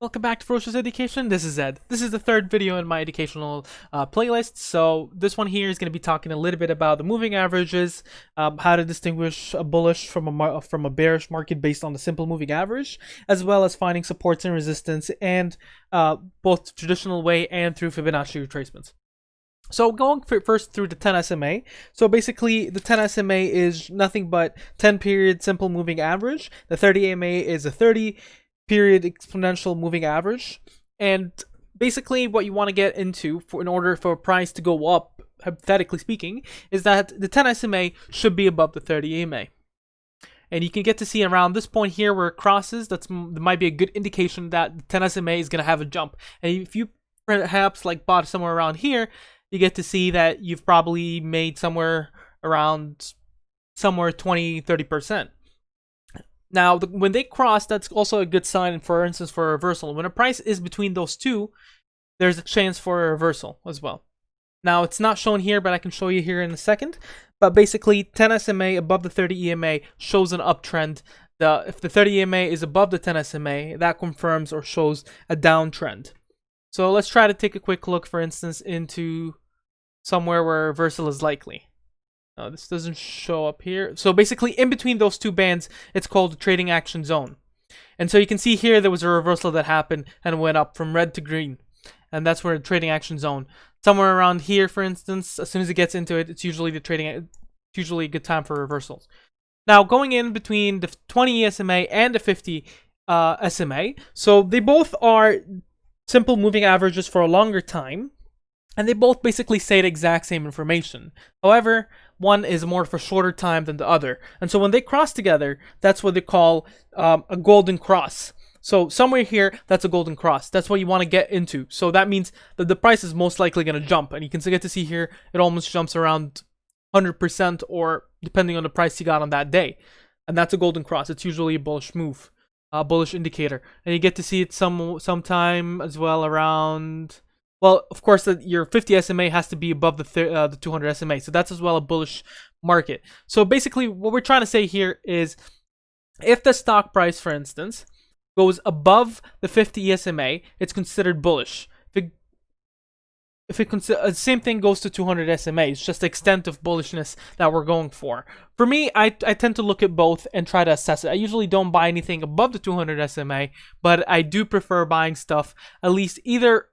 Welcome back to Ferocious Education. This is Ed. This is the third video in my educational playlist. So this one here is going to be talking a little bit about the moving averages, how to distinguish a bullish from a bearish market based on the simple moving average, as well as finding supports and resistance, and both traditional way and through Fibonacci retracements. So going first through the 10 SMA. So basically the 10 SMA is nothing but 10 period simple moving average. The 30 AMA is a 30 period exponential moving average, and basically what you want to get into in order for a price to go up, hypothetically speaking, is that the 10 SMA should be above the 30 AMA. And you can get to see around this point here where it crosses, that might be a good indication that the 10 SMA is going to have a jump. And if you perhaps like bought somewhere around here, you get to see that you've probably made somewhere 20-30%. Now, when they cross, that's also a good sign, for instance, for a reversal. When a price is between those two, there's a chance for a reversal as well. Now, it's not shown here, but I can show you here in a second. But basically, 10 SMA above the 30 EMA shows an uptrend. If the 30 EMA is above the 10 SMA, that confirms or shows a downtrend. So let's try to take a quick look, for instance, into somewhere where a reversal is likely. This doesn't show up here. So basically, in between those two bands, it's called the trading action zone. And so you can see here there was a reversal that happened and went up from red to green. And that's where the trading action zone. Somewhere around here, for instance, as soon as it gets into it, it's usually a good time for reversals. Now, going in between the 20 SMA and the 50 SMA, so they both are simple moving averages for a longer time. And they both basically say the exact same information. However, one is more for a shorter time than the other. And so when they cross together, that's what they call a golden cross. So somewhere here, that's a golden cross. That's what you want to get into. So that means that the price is most likely going to jump. And you can get to see here, it almost jumps around 100%, or depending on the price you got on that day. And that's a golden cross. It's usually a bullish move, a bullish indicator. And you get to see it sometime as well around... Well, of course, your 50 SMA has to be above the 200 SMA. So that's as well a bullish market. So basically, what we're trying to say here is if the stock price, for instance, goes above the 50 SMA, it's considered bullish. The same thing goes to 200 SMA. It's just the extent of bullishness that we're going for. For me, I tend to look at both and try to assess it. I usually don't buy anything above the 200 SMA, but I do prefer buying stuff at least either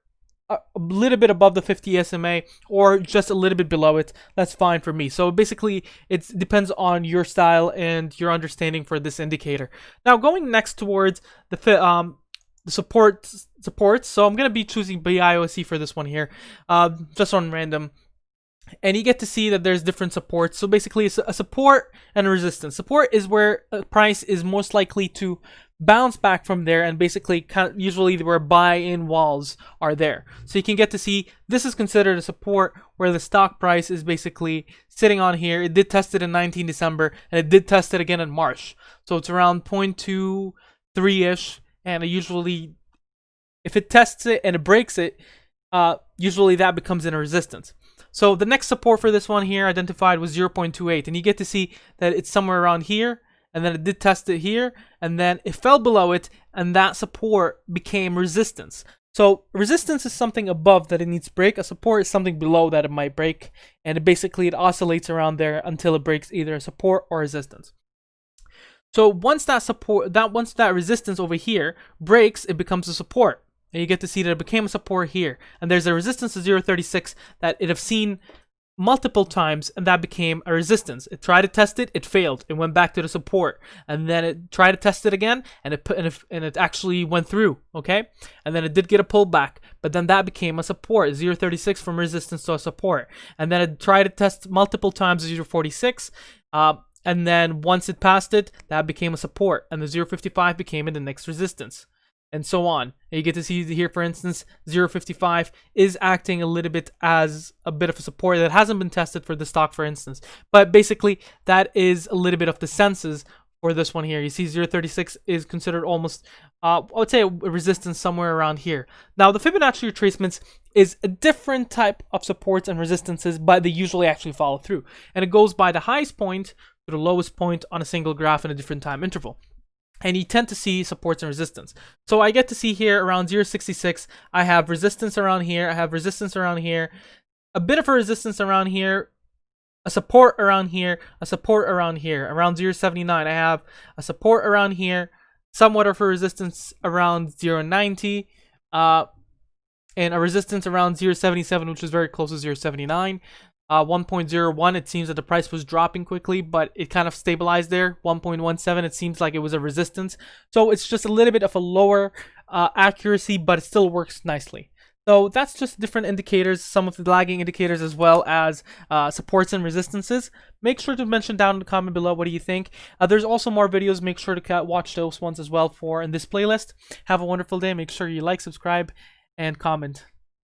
a little bit above the 50 SMA or just a little bit below it. That's fine for me. So basically, it depends on your style and your understanding for this indicator. Now, going next towards the supports. So I'm going to be choosing BIOC for this one here, just on random. And you get to see that there's different supports. So basically, it's a support and a resistance. Support is where a price is most likely to bounce back from there, and basically usually where buy-in walls are there. So you can get to see this is considered a support where the stock price is basically sitting on here. It did test it in 19 December, and it did test it again in March. So it's around 0.23-ish, and usually if it tests it and it breaks it, usually that becomes in a resistance. So the next support for this one here identified was 0.28, and you get to see that it's somewhere around here, and then it did test it here, and then it fell below it, and that support became resistance. So resistance is something above that it needs to break. A support is something below that it might break, and it oscillates around there until it breaks either a support or resistance. So once that resistance over here breaks, it becomes a support. And you get to see that it became a support here. And there's a resistance to 0.36 that it have seen multiple times, and that became a resistance. It tried to test it, it failed. It went back to the support, and then it tried to test it again, and it actually went through. Okay, and then it did get a pullback, but then that became a support. 0.36 from resistance to a support, and then it tried to test multiple times 0.46. And then once it passed it, that became a support, and the 0.55 became the next resistance, and so on. And you get to see here, for instance, 0.55 is acting a little bit as a bit of a support that hasn't been tested for the stock, for instance. But basically, that is a little bit of the senses for this one here. You see 0.36 is considered almost, I would say, a resistance somewhere around here. Now, the Fibonacci retracements is a different type of supports and resistances, but they usually actually follow through. And it goes by the highest point to the lowest point on a single graph in a different time interval. and you tend to see supports and resistance. So I get to see here around 0.66, I have resistance around here, I have resistance around here, a bit of a resistance around here, a support around here, a support around here. Around 0.79, I have a support around here, somewhat of a resistance around 0.90, and a resistance around 0.77, which is very close to 0.79. 1.01, it seems that the price was dropping quickly, but it kind of stabilized there. 1.17, it seems like it was a resistance. So it's just a little bit of a lower accuracy, but it still works nicely. So that's just different indicators, some of the lagging indicators as well as supports and resistances. Make sure to mention down in the comment below what do you think. There's also more videos. Make sure to watch those ones as well in this playlist. Have a wonderful day. Make sure you like, subscribe, and comment.